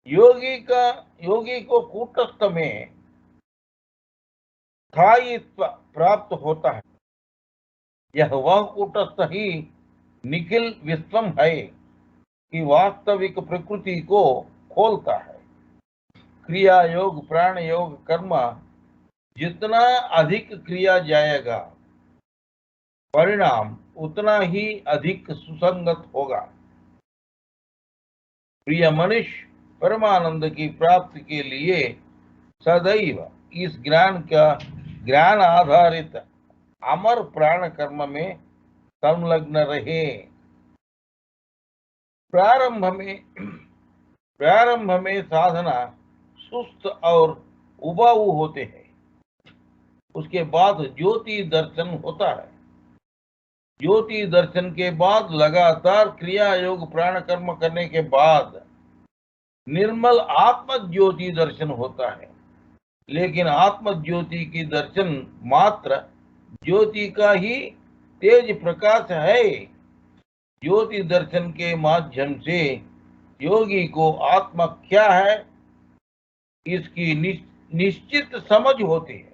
योगी को कूटस्थ में स्थायित्व प्राप्त होता है। यह वह कूटस्थ ही निखिल विश्वम है कि वास्तविक प्रकृति को खोलता है। क्रिया योग, प्राण योग, कर्म जितना अधिक क्रिया जाएगा, परिणाम उतना ही अधिक सुसंगत होगा। प्रिय मनुष्य परमानंद की प्राप्ति के लिए सदैव इस ज्ञान आधारित अमर प्राण कर्म में संलग्न रहे। प्रारंभ में साधना सुस्त और उबाऊ होते हैं। उसके बाद ज्योति दर्शन होता है। ज्योति दर्शन के बाद लगातार क्रिया योग प्राण कर्म करने के बाद निर्मल आत्म ज्योति दर्शन होता है। लेकिन आत्म ज्योति की दर्शन मात्र ज्योति का ही तेज प्रकाश है। ज्योति दर्शन के माध्यम से योगी को आत्मा क्या है इसकी निश्चित समझ होती है।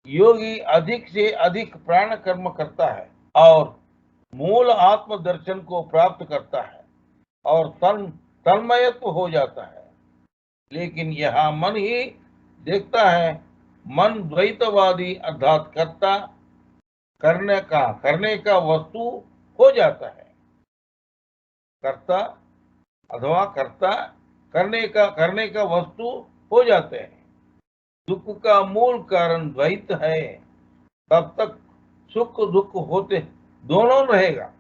योगी अधिक से अधिक प्राण कर्म करता है और मूल आत्म दर्शन को प्राप्त करता है और तन्मयत्व हो जाता है। लेकिन यहाँ मन ही देखता है। मन द्वैतवादी अर्थात कर्ता करने का वस्तु हो जाता है। कर्ता अथवा कर्ता करने का वस्तु हो जाते हैं। दुख का मूल कारण द्वैत है। तब तक सुख दुख होते दोनों रहेगा।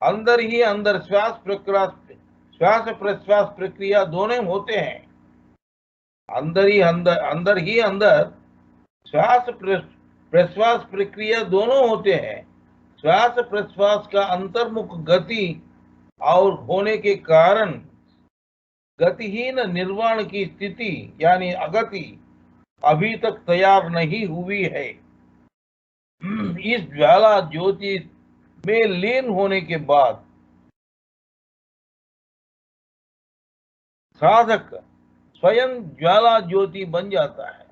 अंदर ही अंदर श्वास प्रश्वास प्रक्रिया दोनों होते हैं। अंदर ही अंदर श्वास प्रश्वास प्रक्रिया दोनों होते हैं। श्वास प्रश्वास का अंतर्मुख गति और होने के कारण गतिहीन निर्वाण की स्थिति यानी अगति अभी तक तैयार नहीं हुई है। इस ज्वाला ज्योति में लीन होने के बाद साधक स्वयं ज्वाला ज्योति बन जाता है।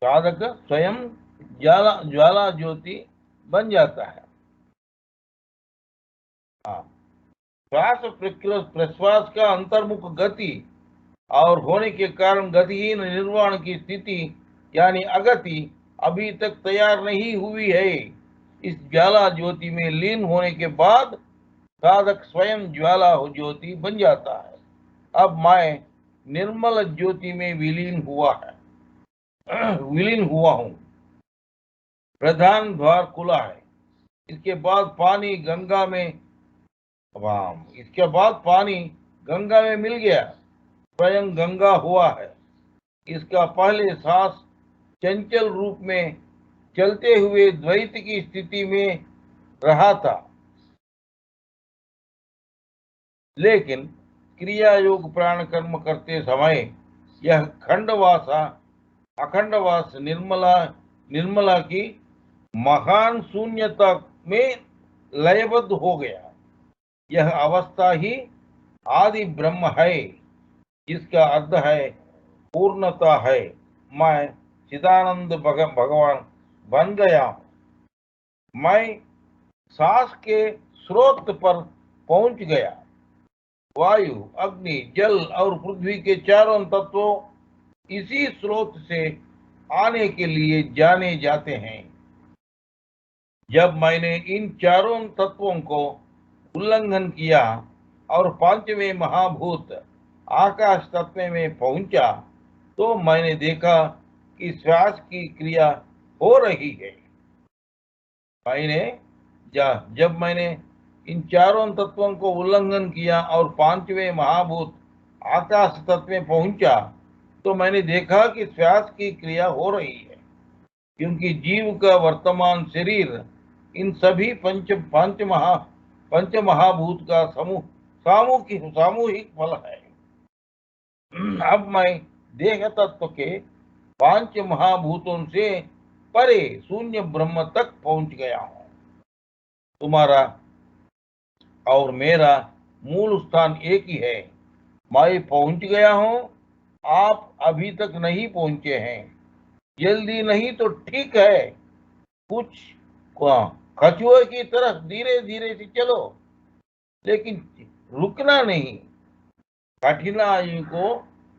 साधक स्वयं ज्वाला ज्योति बन जाता है। श्वास प्रश्वास का अंतर्मुख गति और होने के कारण गतिहीन निर्वाण की स्थिति यानी अगति अभी तक तैयार नहीं हुई है। इस ज्वाला ज्योति में लीन होने के बाद साधक स्वयं ज्वाला ज्योति बन जाता है। अब मैं निर्मल ज्योति में विलीन हुआ हूँ। प्रधान द्वार खुला है। इसके बाद पानी गंगा में मिल गया। स्वयं गंगा हुआ है। इसका पहले सांस चंचल रूप में चलते हुए द्वैत की स्थिति में रहा था। लेकिन क्रिया योग प्राण कर्म करते समय यह अखंडवास निर्मला की महान शून्यता में लयबद्ध हो गया। यह अवस्था ही आदि ब्रह्म है। इसका अर्थ है पूर्णता है। मैं चिदानंद भगवान बन गया हूं। मैं सांस के स्रोत पर पहुंच गया। वायु, अग्नि, जल और पृथ्वी के चारों तत्वों इसी स्रोत से आने के लिए जाने जाते हैं। जब मैंने इन चारों तत्वों को उल्लंघन किया और पांचवें महाभूत आकाश तत्व में पहुंचा तो मैंने देखा कि श्वास की क्रिया हो रही है। जब मैंने इन चारों तत्वों को उल्लंघन किया और पांचवें महाभूत आकाश तत्व में पहुंचा तो मैंने देखा कि श्वास की क्रिया हो रही है। क्योंकि जीव का वर्तमान शरीर इन सभी पंच महाभूत का सामूहिक फल है। अब मैं देह तत्व के पांच महाभूतों से परे शून्य ब्रह्म तक पहुंच गया हूं। तुम्हारा और मेरा मूल स्थान एक ही है। मैं पहुंच गया हूं, आप अभी तक नहीं पहुंचे हैं। जल्दी नहीं तो ठीक है, कुछ कछुए की तरह धीरे धीरे से चलो, लेकिन रुकना नहीं। कठिनाई को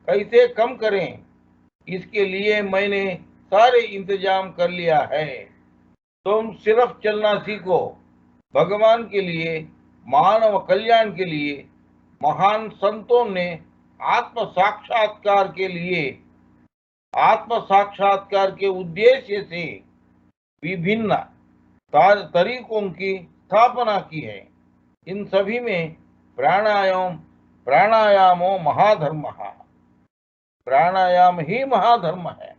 कैसे कम करें, इसके लिए मैंने सारे इंतजाम कर लिया है। तुम सिर्फ चलना सीखो। भगवान के लिए, मानव कल्याण के लिए महान संतों ने आत्म साक्षात्कार के उद्देश्य से विभिन्न तरीकों की स्थापना की है। इन सभी में प्राणायामो महाधर्म, प्राणायाम ही महाधर्म है।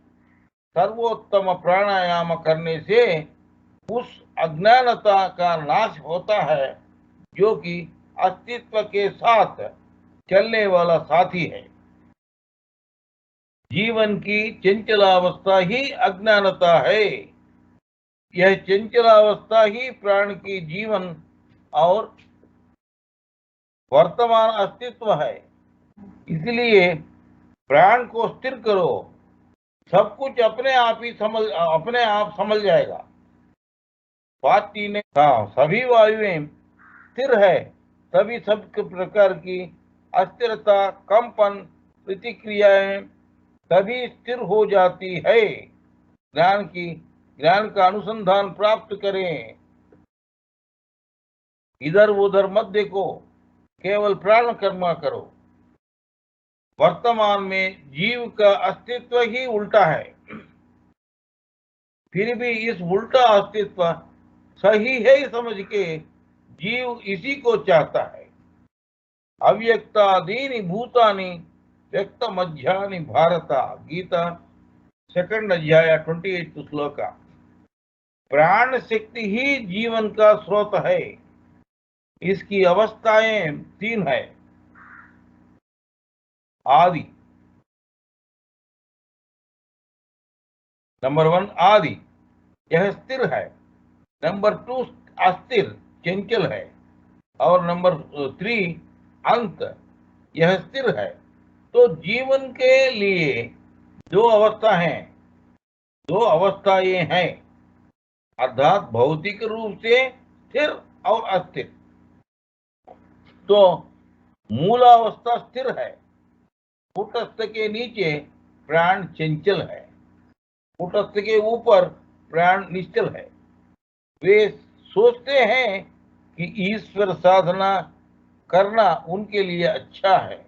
सर्वोत्तम प्राणायाम करने से उस अज्ञानता का नाश होता है जो कि अस्तित्व के साथ चलने वाला साथी है। जीवन की चंचलावस्था ही अज्ञानता है। यह चंचलावस्था ही प्राण की जीवन और वर्तमान अस्तित्व है। इसलिए प्राण को स्थिर करो, सब कुछ अपने आप समझ जाएगा। पार्टी ने कहा, सभी वायुएं स्थिर है, सभी सब प्रकार की अस्थिरता, कंपन, प्रतिक्रियाएं तभी स्थिर हो जाती है। ज्ञान का अनुसंधान प्राप्त करें। इधर उधर मत देखो, केवल प्राण कर्मा करो। वर्तमान में जीव का अस्तित्व ही उल्टा है, फिर भी इस उल्टा अस्तित्व सही है समझ के जीव इसी को चाहता है। अव्यक्तादीनि भूतानि व्यक्त मध्यानि भारत, गीता 2nd अध्याय 28 श्लोक। प्राण शक्ति ही जीवन का स्रोत है। इसकी अवस्थाएं 3 है। आदि, नंबर 1 आदि, यह स्थिर है। नंबर 2 अस्थिर, चंचल है। और नंबर 3 अंत, यह स्थिर है। तो जीवन के लिए दो अवस्थाएं हैं, अर्थात भौतिक रूप से स्थिर और अस्थिर। तो मूलावस्था स्थिर है, कूटस्थ के नीचे प्राण चंचल है, कूटस्थ के ऊपर प्राण निश्चल है। वे सोचते हैं कि ईश्वर साधना करना उनके लिए अच्छा है।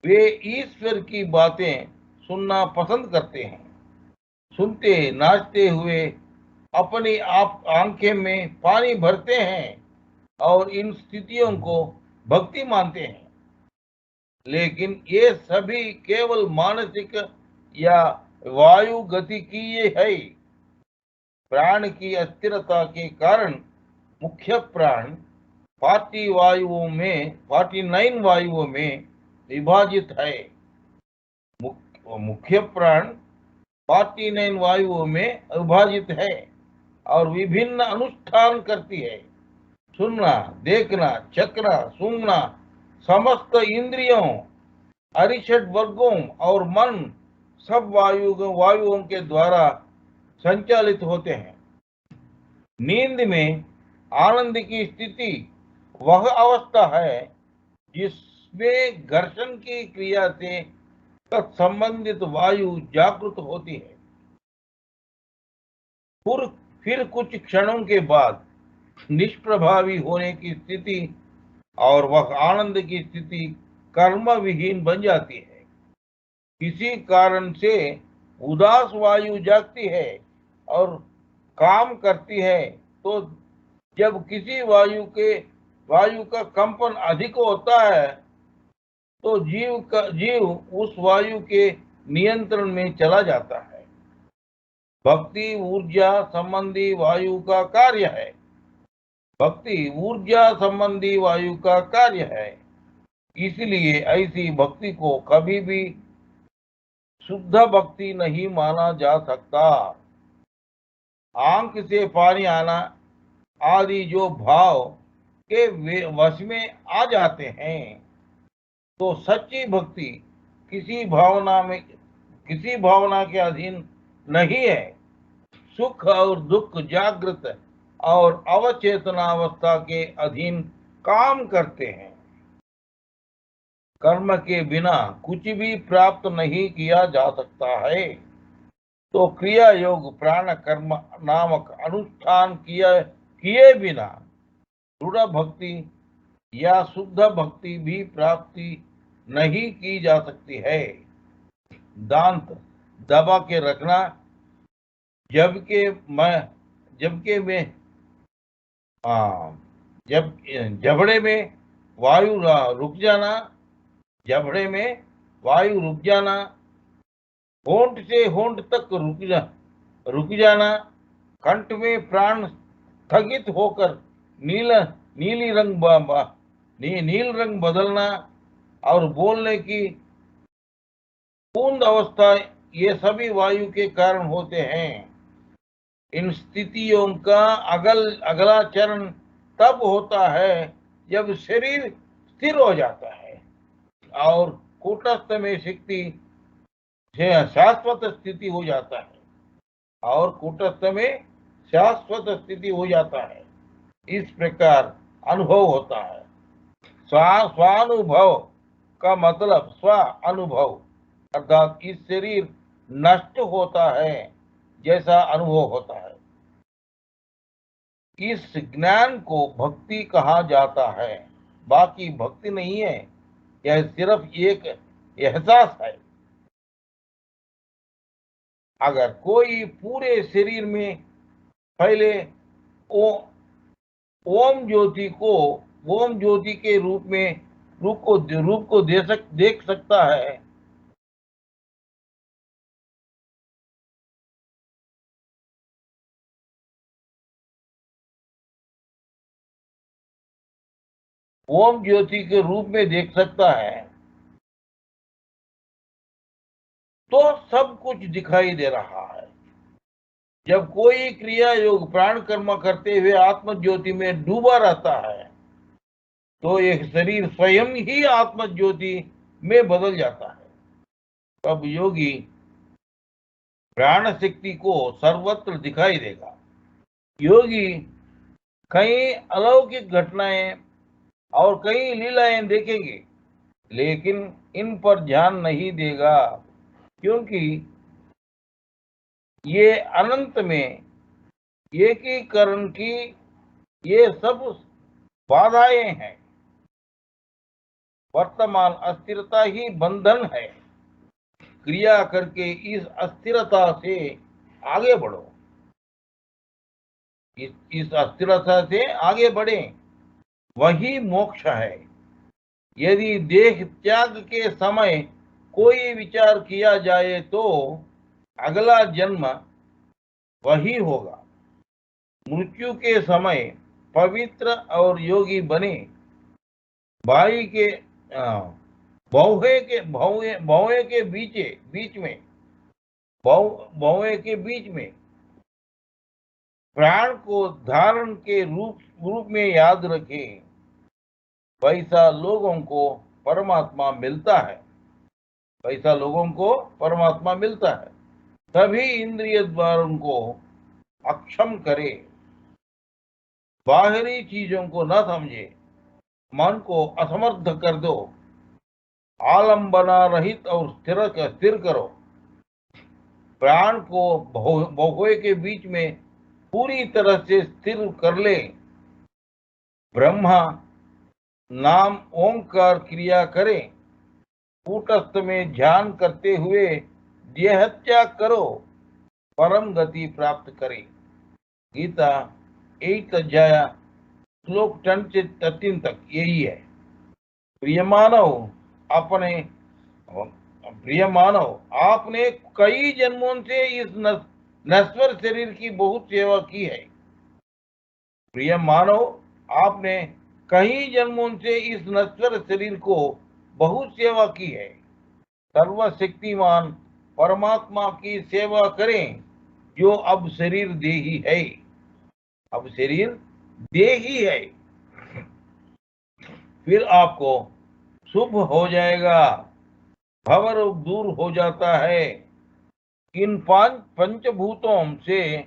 वे ईश्वर की बातें सुनना पसंद करते हैं। सुनते नाचते हुए अपनी आप आंखें में पानी भरते हैं और इन स्थितियों को भक्ति मानते हैं। लेकिन ये सभी केवल मानसिक या वायु गतिकीय है। प्राण की अस्थिरता के कारण मुख्य प्राण 49 वायुओं में विभाजित है। मुख्य प्राण 49 वायुओं में विभाजित है और विभिन्न अनुष्ठान करती है। सुनना, देखना, चखना, सूंघना, समस्त इंद्रियों, अरिषड वर्गों और मन सब वायुओं के द्वारा संचालित होते हैं। नींद में आनंद की स्थिति वह अवस्था है जिसमें घर्षण की क्रिया से तत्संबंधित वायु जागृत होती है। फिर कुछ क्षणों के बाद निष्प्रभावी होने की स्थिति और वह आनंद की स्थिति कर्म विहीन बन जाती है। किसी कारण से उदास वायु जागती है और काम करती है। तो जब किसी वायु का कंपन अधिक होता है तो जीव उस वायु के नियंत्रण में चला जाता है। भक्ति ऊर्जा संबंधी वायु का कार्य है। भक्ति ऊर्जा संबंधी वायु का कार्य है। इसलिए ऐसी भक्ति को कभी भी शुद्ध भक्ति नहीं माना जा सकता। आंख से पानी आना आदि जो भाव के वश में आ जाते हैं, तो सच्ची भक्ति किसी भावना के अधीन नहीं है। सुख और दुख जागृत और अवचेतनावस्था के अधीन काम करते हैं। कर्म के बिना कुछ भी प्राप्त नहीं किया जा सकता है। तो क्रिया योग प्राण कर्म नामक अनुष्ठान किए बिना दृढ़ भक्ति या शुद्ध भक्ति भी प्राप्ति नहीं की जा सकती है। दांत दबा के रखना, जबकि मैं जब जबड़े में वायु रुक जाना, जबड़े में वायु रुक जाना, होंठ से होंठ तक रुक जाना, कंठ में प्राण स्थगित होकर नील नील रंग बदलना और बोलने की पूर्ण अवस्था, ये सभी वायु के कारण होते हैं। इन स्थितियों का अगला चरण तब होता है जब शरीर स्थिर हो जाता है और कूटस्थ में शक्ति शाश्वत स्थिति हो जाता है और कूटस्थ में शाश्वत स्थिति हो जाता है। इस प्रकार अनुभव होता है। स्वानुभव का मतलब स्व अनुभव, अर्थात इस शरीर नष्ट होता है जैसा अनुभव होता है। इस ज्ञान को भक्ति कहा जाता है। बाकी भक्ति नहीं है, यह सिर्फ एक एहसास है। अगर कोई पूरे शरीर में फैले ओम ज्योति के रूप को देख सकता है, ओम ज्योति के रूप में देख सकता है, तो सब कुछ दिखाई दे रहा है। जब कोई क्रिया योग प्राण कर्म करते हुए आत्म ज्योति में डूबा रहता है, तो यह शरीर स्वयं ही आत्म ज्योति में बदल जाता है। तब योगी प्राण शक्ति को सर्वत्र दिखाई देगा। योगी कई अलौकिक घटनाएं और कई लीलाएं देखेंगे, लेकिन इन पर ध्यान नहीं देगा, क्योंकि ये अनंत में एकीकरण की ये सब बाधाएं हैं। वर्तमान अस्थिरता ही बंधन है। क्रिया करके इस अस्थिरता से आगे बढ़ो, इस अस्थिरता से आगे बढ़े, वही मोक्ष है। यदि देह त्याग के समय कोई विचार किया जाए तो अगला जन्म वही होगा। मृत्यु के समय पवित्र और योगी बने भाई के भौए के बीच में प्राण को धारण के रूप में याद रखें। वैसा लोगों को परमात्मा मिलता है, वैसा लोगों को परमात्मा मिलता है। सभी इंद्रिय द्वारों को अक्षम करे, बाहरी चीजों को न समझे, मन को असमर्थ कर दो, आलंबना रहित और स्थिर करो। प्राण को भौए के बीच में पूरी तरह से स्थिर कर ले। ब्रह्मा नाम ओंकार क्रिया करे। कूटस्थ में ध्यान करते हुए देह त्याग करो, परम गति प्राप्त करे। गीता 8 अध्याय श्लोक 10 से 13 तक यही है। प्रिय मानव, आपने कई जन्मों से इस नश्वर शरीर की बहुत सेवा की है। प्रिय मानव, आपने कई जन्मों से इस नश्वर शरीर को बहुत सेवा की है। सर्वशक्तिमान परमात्मा की सेवा करें जो अब शरीर देही है। अब शरीर देही है, फिर आपको शुभ हो जाएगा, भवरोग दूर हो जाता है। इन पंचभूतों से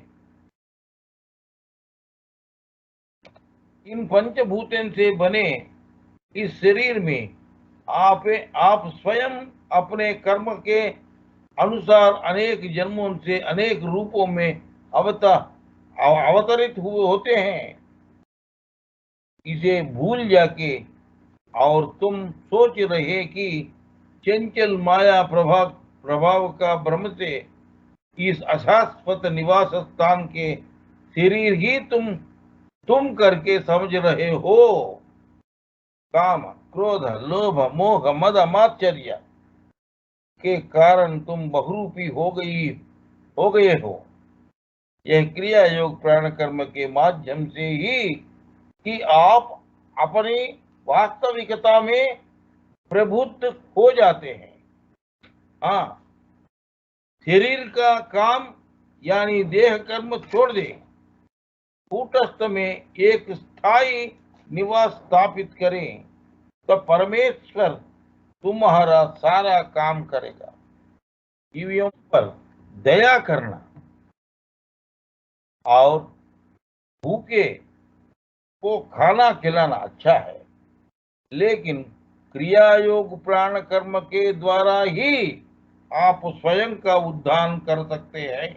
इन पंचभूतों से बने इस शरीर में आप स्वयं अपने कर्म के अनुसार अनेक जन्मों से अनेक रूपों में अवतरित हुए होते हैं। इसे भूल जाके और तुम सोच रहे कि चंचल माया प्रभाव का भ्रम से इस अशाश्वत निवास स्थान के शरीर ही तुम करके समझ रहे हो। काम, क्रोध, लोभ, मोह, मद, मात्सर्य के कारण तुम बहुरूपी हो गए हो। यह क्रिया योग प्राण कर्म के माध्यम से ही कि आप अपनी वास्तविकता में प्रबुद्ध हो जाते हैं। हाँ, शरीर का काम यानी देह कर्म छोड़ दे, कूटस्थ में एक स्थायी निवास स्थापित करें, तो परमेश्वर तुम्हारा सारा काम करेगा। जीवियों पर दया करना और भूखे को खाना खिलाना अच्छा है, लेकिन क्रिया योग प्राण कर्म के द्वारा ही आप स्वयं का उद्धार कर सकते हैं।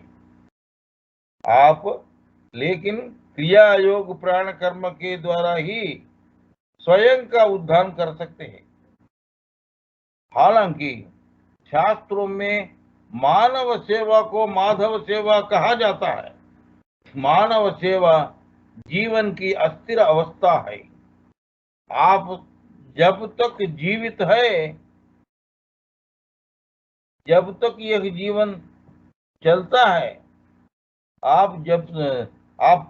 लेकिन क्रिया योग प्राण कर्म के द्वारा ही स्वयं का उद्धार कर सकते हैं। हालांकि शास्त्रों में मानव सेवा को माधव सेवा कहा जाता है। मानव सेवा जीवन की अस्थिर अवस्था है। आप जब तक जीवित है, जब तक यह जीवन चलता है, आप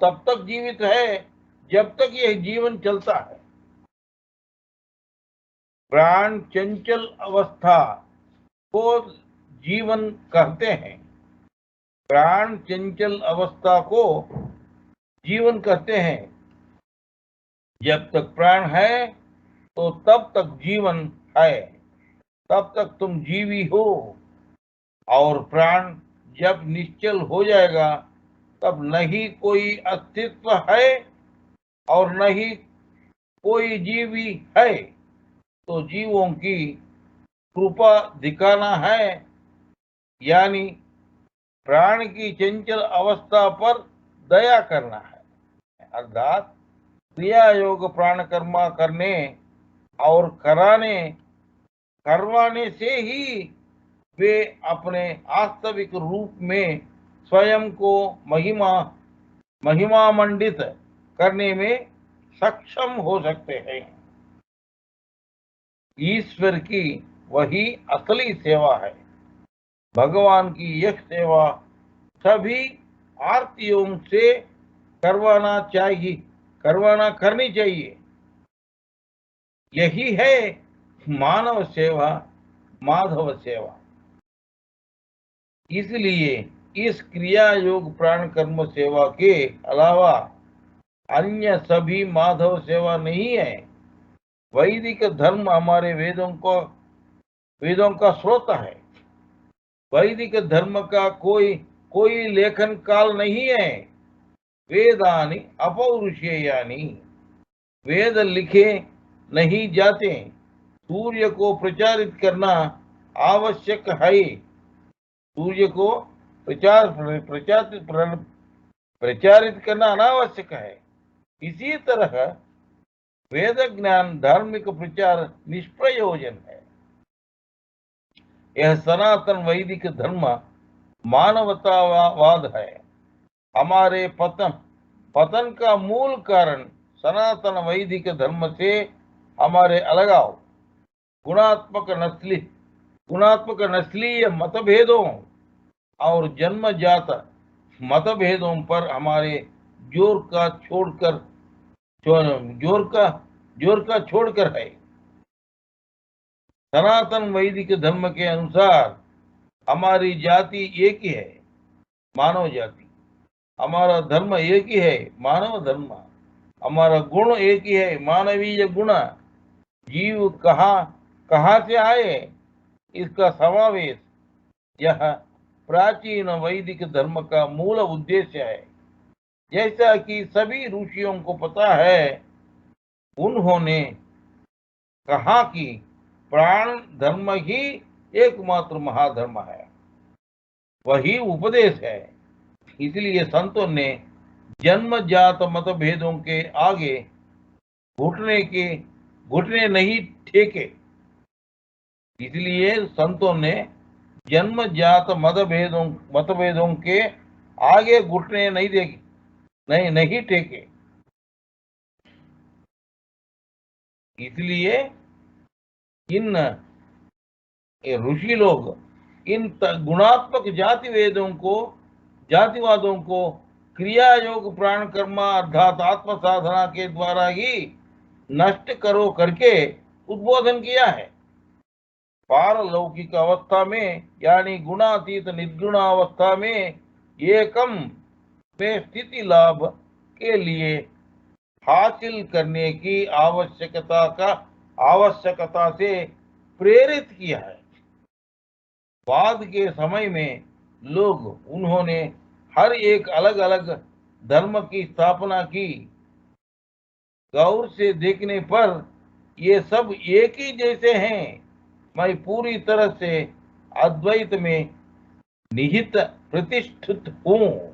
तब तक जीवित है जब तक यह जीवन चलता है। प्राण चंचल अवस्था को जीवन कहते हैं। प्राण चंचल अवस्था को जीवन कहते हैं। जब तक प्राण है तो तब तक जीवन है, तब तक तुम जीवी हो। और प्राण जब निश्चल हो जाएगा तब नहीं कोई अस्तित्व है और नहीं कोई जीवी है। तो जीवों की कृपा दिखाना है, यानी प्राण की चंचल अवस्था पर दया करना है। अर्थात क्रिया योग प्राण कर्मा करने और करवाने से ही वे अपने वास्तविक रूप में स्वयं को महिमा मंडित करने में सक्षम हो सकते हैं। ईश्वर की वही असली सेवा है। भगवान की यह सेवा सभी आरतियों से करनी चाहिए। यही है मानव सेवा, माधव सेवा। इसलिए इस क्रिया योग प्राण कर्म सेवा के अलावा अन्य सभी माधव सेवा नहीं है। वैदिक धर्म हमारे वेदों का स्रोत है। वैदिक धर्म का कोई लेखन काल नहीं है। वेदानि अपौरुषेयानि, वेद लिखे नहीं जाते। सूर्य को प्रचारित करना आवश्यक है। सूर्य को प्रचारित करना अनावश्यक है। इसी तरह वेद ज्ञान धार्मिक प्रचार निष्प्रयोजन है। यह सनातन वैदिक धर्म मानवतावाद है। हमारे पतन का मूल कारण सनातन वैदिक धर्म से हमारे अलगाव, गुणात्मक नस्लीय मतभेदों और जन्मजात मतभेदों पर हमारे जोर का जोर का छोड़कर है। सनातन वैदिक धर्म के अनुसार हमारी जाति एक ही है, मानव जाति। हमारा धर्म एक ही है, मानव धर्म। हमारा गुण एक ही है, मानवीय गुण। जीव कहाँ से आए, इसका समावेश यह प्राचीन वैदिक धर्म का मूल उद्देश्य है। जैसा कि सभी ऋषियों को पता है, उन्होंने कहा कि प्राण धर्म ही एकमात्र महाधर्म है, वही उपदेश है। इसलिए संतों ने जन्मजात मतभेदों के आगे घुटने नहीं टेके। इसलिए संतों ने जन्मजात मतभेदों के आगे घुटने नहीं टेके। इसलिए इन ऋषि लोग इन गुणात्मक जातिवादों को क्रिया योग प्राण कर्मा अर्थात आत्म साधना के द्वारा ही नष्ट करो करके उद्बोधन किया है। पारलौकिक अवस्था में यानी गुणातीत निर्गुण अवस्था में एकम में स्थिति लाभ के लिए हासिल करने की आवश्यकता से प्रेरित किया है। बाद के समय में उन्होंने हर एक अलग अलग धर्म की स्थापना की। गौर से देखने पर ये सब एक ही जैसे हैं। मैं पूरी तरह से अद्वैत में निहित प्रतिष्ठित हूँ।